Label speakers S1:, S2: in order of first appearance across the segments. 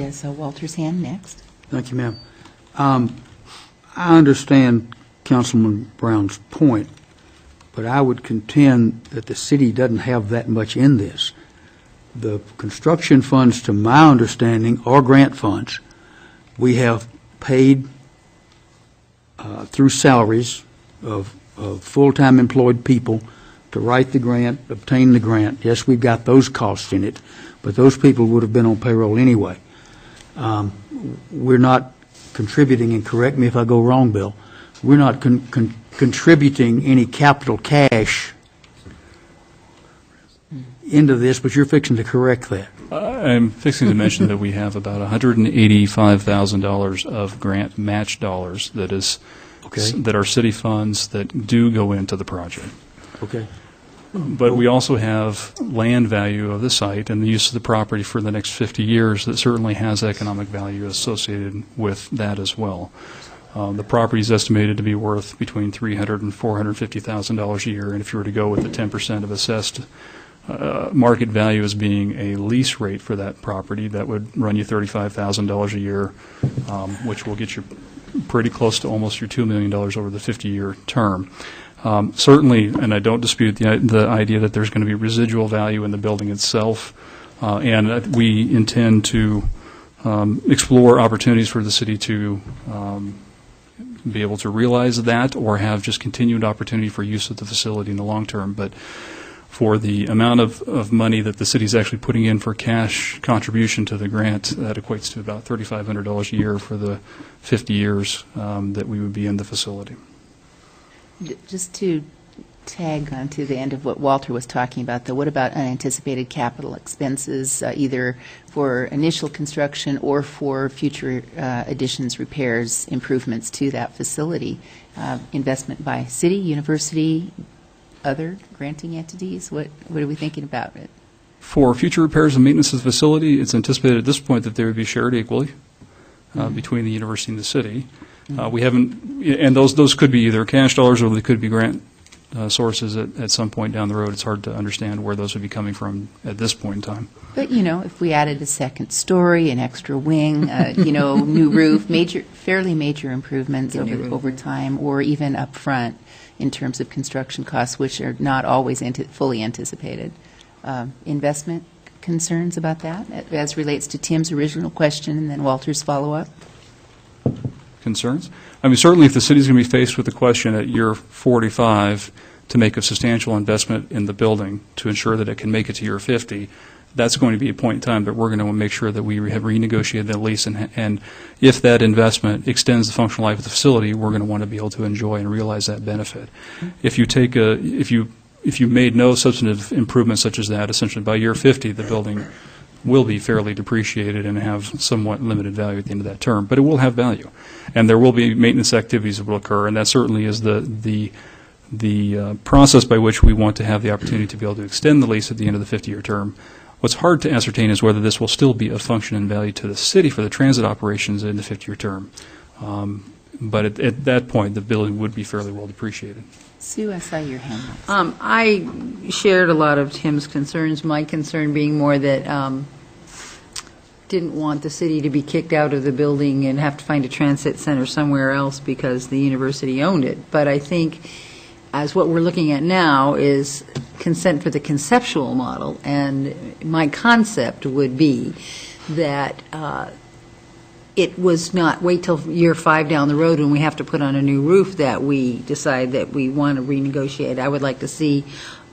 S1: as Walter's hand next.
S2: Thank you, ma'am. I understand Councilman Brown's point, but I would contend that the city doesn't have that much in this. The construction funds, to my understanding, are grant funds. We have paid through salaries of full-time employed people to write the grant, obtain the grant. Yes, we've got those costs in it, but those people would have been on payroll anyway. We're not contributing, and correct me if I go wrong, Bill, we're not contributing any capital cash into this, but you're fixing to correct that.
S3: I'm fixing to mention that we have about $185,000 of grant match dollars that are city funds that do go into the project.
S2: Okay.
S3: But we also have land value of the site and the use of the property for the next 50 years that certainly has economic value associated with that as well. The property is estimated to be worth between $300,000 and $450,000 a year, and if you were to go with the 10% of assessed market value as being a lease rate for that property, that would run you $35,000 a year, which will get you pretty close to almost your $2 million over the 50-year term. Certainly, and I don't dispute the idea that there's going to be residual value in the building itself, and we intend to explore opportunities for the city to be able to realize that or have just continued opportunity for use of the facility in the long term. But for the amount of money that the city is actually putting in for cash contribution to the grant, that equates to about $3,500 a year for the 50 years that we would be in the facility.
S1: Just to tag on to the end of what Walter was talking about, though, what about unanticipated capital expenses, either for initial construction or for future additions, repairs, improvements to that facility? Investment by city, university, other granting entities? What are we thinking about it?
S3: For future repairs and maintenance of the facility, it's anticipated at this point that they would be shared equally between the university and the city. We haven't, and those could be either cash dollars or they could be grant sources at some point down the road. It's hard to understand where those would be coming from at this point in time.
S1: But, if we added a second story, an extra wing, new roof, fairly major improvements over time, or even up front in terms of construction costs, which are not always fully anticipated. Investment concerns about that as relates to Tim's original question and then Walter's follow-up?
S3: Concerns? I mean, certainly if the city is going to be faced with the question at year 45 to make a substantial investment in the building to ensure that it can make it to year 50, that's going to be a point in time that we're going to make sure that we have renegotiated that lease, and if that investment extends the functional life of the facility, we're going to want to be able to enjoy and realize that benefit. If you made no substantive improvements such as that, essentially by year 50, the building will be fairly depreciated and have somewhat limited value at the end of that term, but it will have value, and there will be maintenance activities that will occur, and that certainly is the process by which we want to have the opportunity to be able to extend the lease at the end of the 50-year term. What's hard to ascertain is whether this will still be a function and value to the city for the transit operations in the 50-year term. But at that point, the building would be fairly well depreciated.
S1: Sue, I saw your hand.
S4: I shared a lot of Tim's concerns, my concern being more that didn't want the city to be kicked out of the building and have to find a transit center somewhere else because the university owned it. But I think as what we're looking at now is consent for the conceptual model, and my concept would be that it was not wait till year 5 down the road when we have to put on a new roof that we decide that we want to renegotiate. I would like to see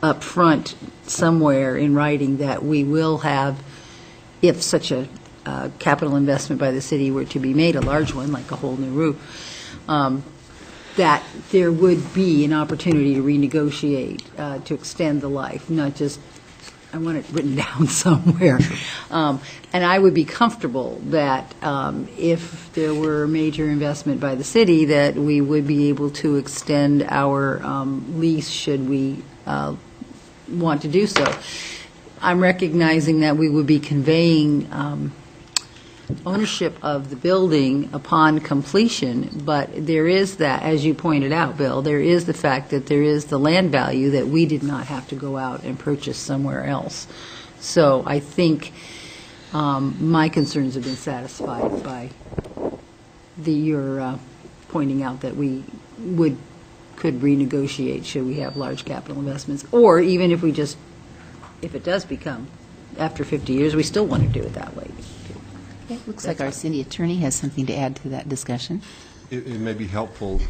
S4: up front somewhere in writing that we will have, if such a capital investment by the city were to be made, a large one like a whole new roof, that there would be an opportunity to renegotiate, to extend the life, not just, I want it written down somewhere. And I would be comfortable that if there were major investment by the city, that we would be able to extend our lease should we want to do so. I'm recognizing that we would be conveying ownership of the building upon completion, but there is that, as you pointed out, Bill, there is the fact that there is the land value that we did not have to go out and purchase somewhere else. So I think My concerns have been satisfied by your pointing out that we could renegotiate should we have large capital investments, or even if it does become, after 50 years, we still want to do it that way.
S1: It looks like our city attorney has something to add to that discussion.
S5: It may be helpful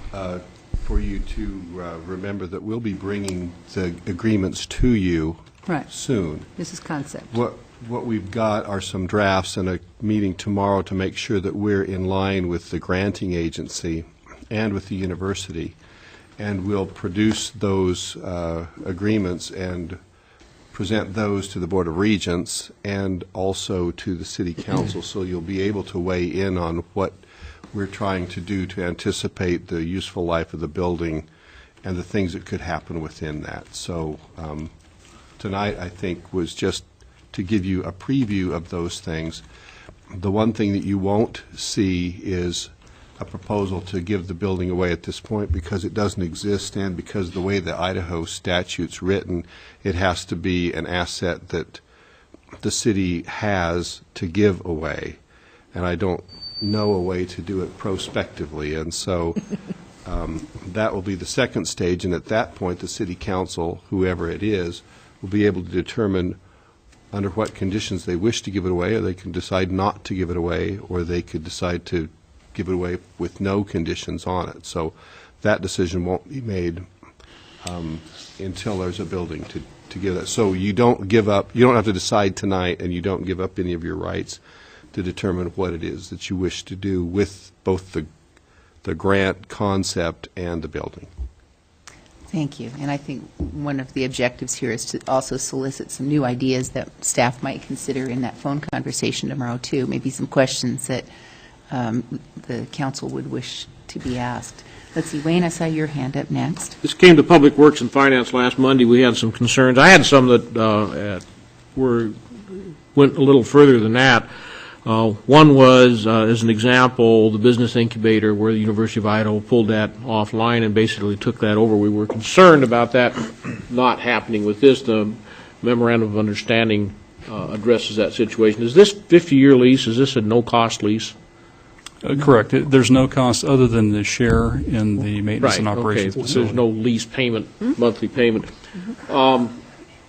S5: for you to remember that we'll be bringing the agreements to you
S4: Right.
S5: soon.
S4: This is concept.
S5: What we've got are some drafts and a meeting tomorrow to make sure that we're in line with the granting agency and with the university. And we'll produce those agreements and present those to the Board of Regents and also to the City Council, so you'll be able to weigh in on what we're trying to do to anticipate the useful life of the building and the things that could happen within that. So tonight, I think, was just to give you a preview of those things. The one thing that you won't see is a proposal to give the building away at this point, because it doesn't exist, and because the way the Idaho statute's written, it has to be an asset that the city has to give away. And I don't know a way to do it prospectively. And so that will be the second stage, and at that point, the city council, whoever it is, will be able to determine under what conditions they wish to give it away, or they can decide not to give it away, or they could decide to give it away with no conditions on it. So that decision won't be made until there's a building to give that. So you don't give up, you don't have to decide tonight, and you don't give up any of your rights to determine what it is that you wish to do with both the grant concept and the building.
S1: Thank you. And I think one of the objectives here is to also solicit some new ideas that staff might consider in that phone conversation tomorrow, too. Maybe some questions that the council would wish to be asked. Let's see, Wayne, I saw your hand up next.
S6: This came to Public Works and Finance last Monday. We had some concerns. I had some that went a little further than that. One was, as an example, the business incubator where the University of Idaho pulled that offline and basically took that over. We were concerned about that not happening with this. The memorandum of understanding addresses that situation. Is this 50-year lease? Is this a no-cost lease?
S3: Correct. There's no cost other than the share in the maintenance and operations
S6: okay.
S3: facility.
S6: There's no lease payment, monthly payment,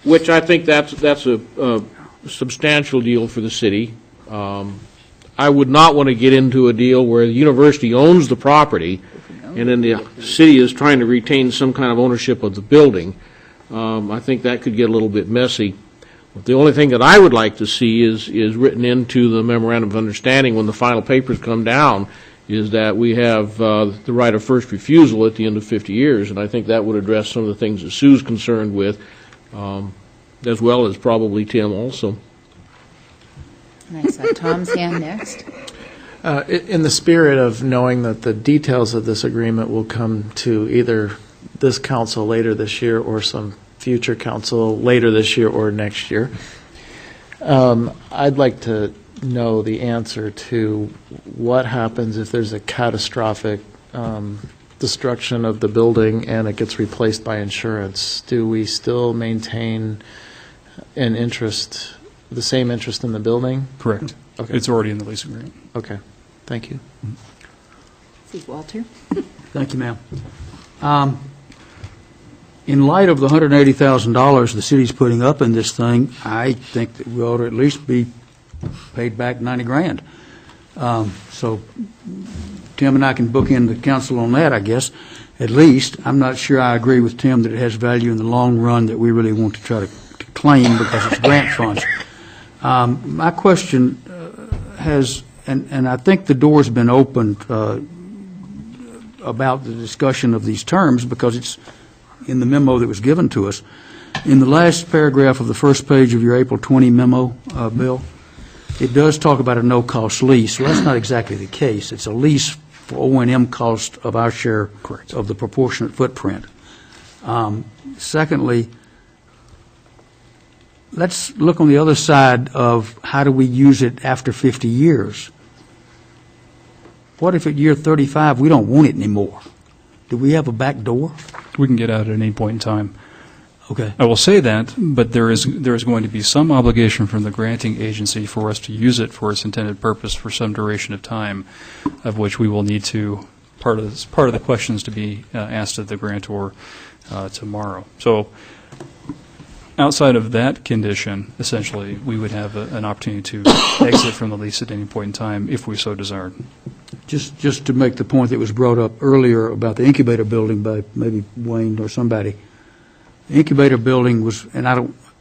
S6: which I think that's a substantial deal for the city. I would not want to get into a deal where the university owns the property and then the city is trying to retain some kind of ownership of the building. I think that could get a little bit messy. The only thing that I would like to see is written into the memorandum of understanding when the final papers come down is that we have the right of first refusal at the end of 50 years, and I think that would address some of the things that Sue's concerned with, as well as probably Tim also.
S1: And I saw Tom's hand next.
S7: In the spirit of knowing that the details of this agreement will come to either this council later this year or some future council later this year or next year, I'd like to know the answer to what happens if there's a catastrophic destruction of the building and it gets replaced by insurance. Do we still maintain an interest, the same interest in the building?
S3: Correct.
S7: Okay.
S3: It's already in the lease agreement.
S7: Okay. Thank you.
S1: See, Walter?
S2: Thank you, ma'am. In light of the $180,000 the city's putting up in this thing, I think that we ought to at least be paid back $90,000. So Tim and I can book in the council on that, I guess. At least, I'm not sure I agree with Tim that it has value in the long run that we really want to try to claim because it's grant funds. My question has, and I think the door's been opened about the discussion of these terms because it's in the memo that was given to us. In the last paragraph of the first page of your April 20 memo, Bill, it does talk about a no-cost lease. Well, that's not exactly the case. It's a lease for O&M cost of our share
S3: Correct.
S2: of the proportionate footprint. Secondly, let's look on the other side of how do we use it after 50 years. What if at year 35 we don't want it anymore? Do we have a back door?
S3: We can get out at any point in time.
S2: Okay.
S3: I will say that, but there is going to be some obligation from the granting agency for us to use it for its intended purpose for some duration of time, of which we will need to, part of the questions to be asked of the grantor tomorrow. So outside of that condition, essentially, we would have an opportunity to exit from the lease at any point in time if we so desired.
S2: Just to make the point that was brought up earlier about the incubator building by maybe Wayne or somebody. The incubator building was, and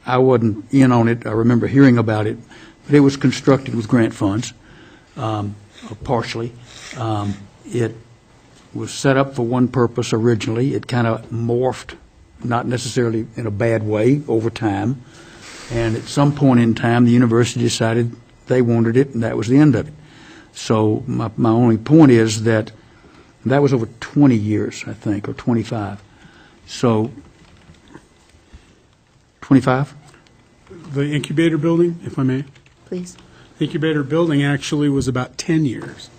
S2: I wasn't in on it, I remember hearing about it, but it was constructed with grant funds, partially. It was set up for one purpose originally. It kind of morphed, not necessarily in a bad way, over time. And at some point in time, the university decided they wanted it, and that was the end of it. So my only point is that was over 20 years, I think, or 25. So 25?
S8: The incubator building, if I may.
S1: Please.
S8: The incubator building actually was about 10 years.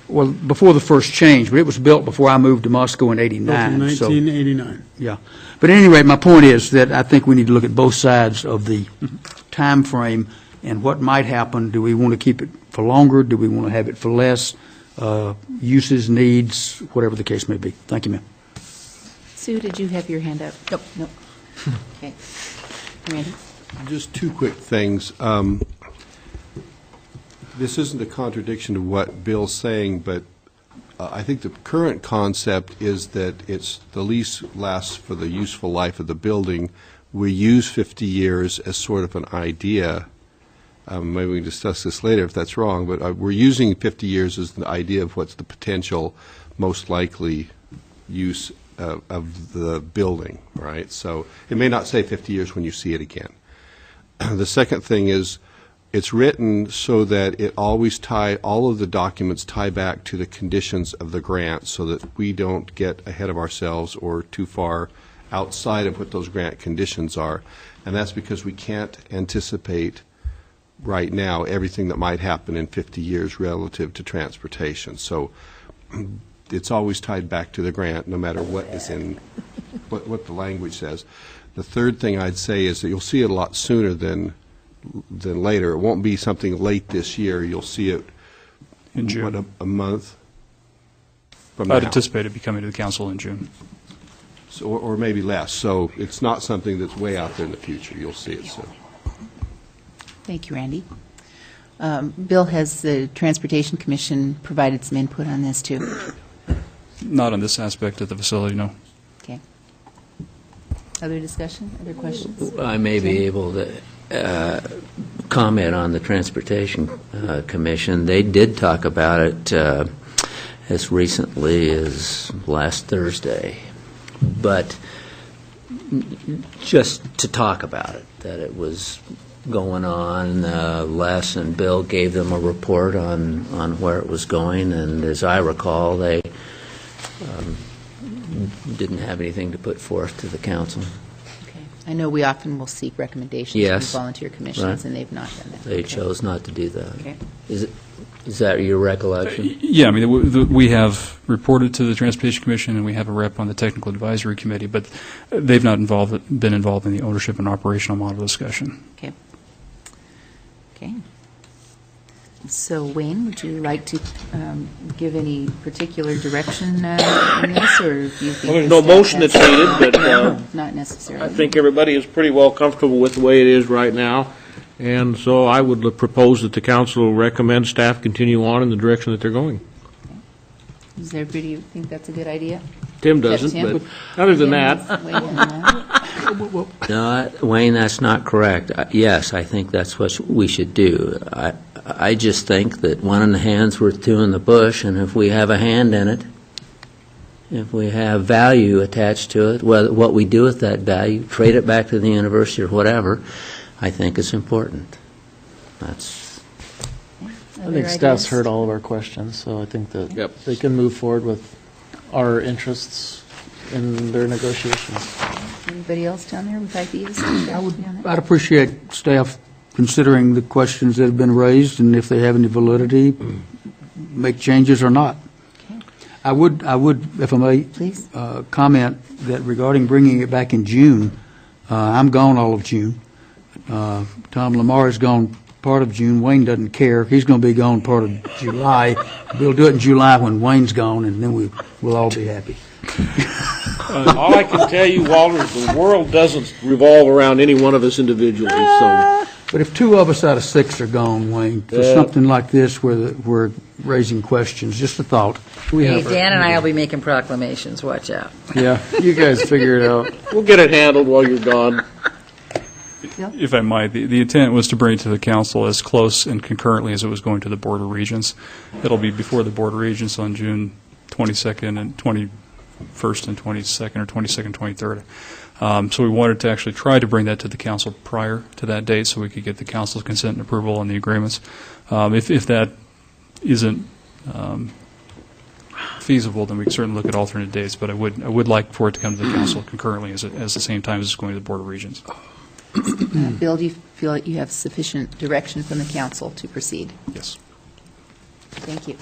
S2: Well, before the first change, but it was built before I moved to Moscow in
S8: Built in
S2: 89.
S8: 1989.
S2: Yeah. But at any rate, my point is that I think we need to look at both sides of the time frame and what might happen. Do we want to keep it for longer? Do we want to have it for less? Uses, needs, whatever the case may be. Thank you, ma'am.
S1: Sue, did you have your hand up?
S4: Nope.
S1: Nope. Okay. Randy?
S5: Just two quick things. This isn't a contradiction to what Bill's saying, but I think the current concept is that the lease lasts for the useful life of the building. We use 50 years as sort of an idea. Maybe we can discuss this later if that's wrong, but we're using 50 years as the idea of what's the potential most likely use of the building, right? So it may not say 50 years when you see it again. The second thing is it's written so that it always all of the documents tie back to the conditions of the grant so that we don't get ahead of ourselves or too far outside of what those grant conditions are. And that's because we can't anticipate right now everything that might happen in 50 years relative to transportation. So it's always tied back to the grant, no matter what is in, what the language says. The third thing I'd say is that you'll see it a lot sooner than later. It won't be something late this year. You'll see it
S3: In June.
S5: what, a month from
S3: I'd
S5: now.
S3: anticipate it be coming to the council in June.
S5: So, or maybe less. So it's not something that's way out there in the future. You'll see it soon.
S1: Thank you, Randy. Bill, has the Transportation Commission provided some input on this, too?
S3: Not on this aspect of the facility, no.
S1: Okay. Other discussion? Other questions?
S9: I may be able to comment on the Transportation Commission. They did talk about it as recently as last Thursday, but just to talk about it, that it was going on. Les and Bill gave them a report on where it was going, and as I recall, they didn't have anything to put forth to the council.
S1: Okay. I know we often will seek recommendations
S9: Yes.
S1: from volunteer commissions,
S9: Right.
S1: and they've not done that.
S9: They
S1: Okay.
S9: chose not to do that.
S1: Okay.
S9: Is that your recollection?
S3: Yeah, I mean, we have reported to the Transportation Commission, and we have a rep on the Technical Advisory Committee, but they've not been involved in the ownership and operational model discussion.
S1: Okay. Okay. So, Wayne, would you like to give any particular direction on this, or do you think?
S6: Well, there's
S1: the
S6: no
S1: staff
S6: motion
S1: has-
S6: that's needed, but
S1: No, not necessarily.
S6: I think everybody is pretty well comfortable with the way it is right now, and so I would propose that the council recommend staff continue on in the direction that they're going.
S1: Does everybody think that's a good idea?
S6: Tim
S1: Is that
S6: doesn't,
S1: Tim?
S6: but other than
S1: Tim
S6: that,
S1: is weighing in on that?
S9: No, Wayne, that's not correct. Yes, I think that's what we should do. I just think that one in the hand's worth two in the bush, and if we have a hand in it, if we have value attached to it, what we do with that value, trade it back to the university or whatever, I think is important. That's
S7: I
S1: Other
S7: think staff's
S1: ideas?
S7: heard all of our questions, so I think that
S6: Yep.
S7: they can move forward with our interests in their negotiations.
S1: Anybody else down there with ideas?
S2: I'd appreciate staff considering the questions that have been raised, and if they have any validity, make changes or not.
S1: Okay.
S2: I would, if I may,
S1: Please.
S2: comment that regarding bringing it back in June, I'm gone all of June. Tom Lamar is gone part of June. Wayne doesn't care. He's going to be gone part of July. We'll do it in July when Wayne's gone, and then we'll all be happy.
S6: All I can tell you, Walter, is the world doesn't revolve around any one of us individually, so.
S2: But if 2 of us out of 6 are gone, Wayne, for something like this where we're raising questions, just a thought.
S4: Hey, Dan and I will be making proclamations, watch out.
S7: Yeah, you guys figure it out.
S6: We'll get it handled while you're gone.
S3: If I might, the intent was to bring it to the council as close and concurrently as it was going to the Board of Regents. It'll be before the Board of Regents on June 22nd and 21st and 22nd, or 22nd, 23rd. So we wanted to actually try to bring that to the council prior to that date so we could get the council's consent and approval on the agreements. If that isn't feasible, then we can certainly look at alternate dates, but I would like for it to come to the council concurrently as the same time as it's going to the Board of Regents.
S1: Bill, do you feel like you have sufficient direction from the council to proceed?
S3: Yes.
S1: Thank you.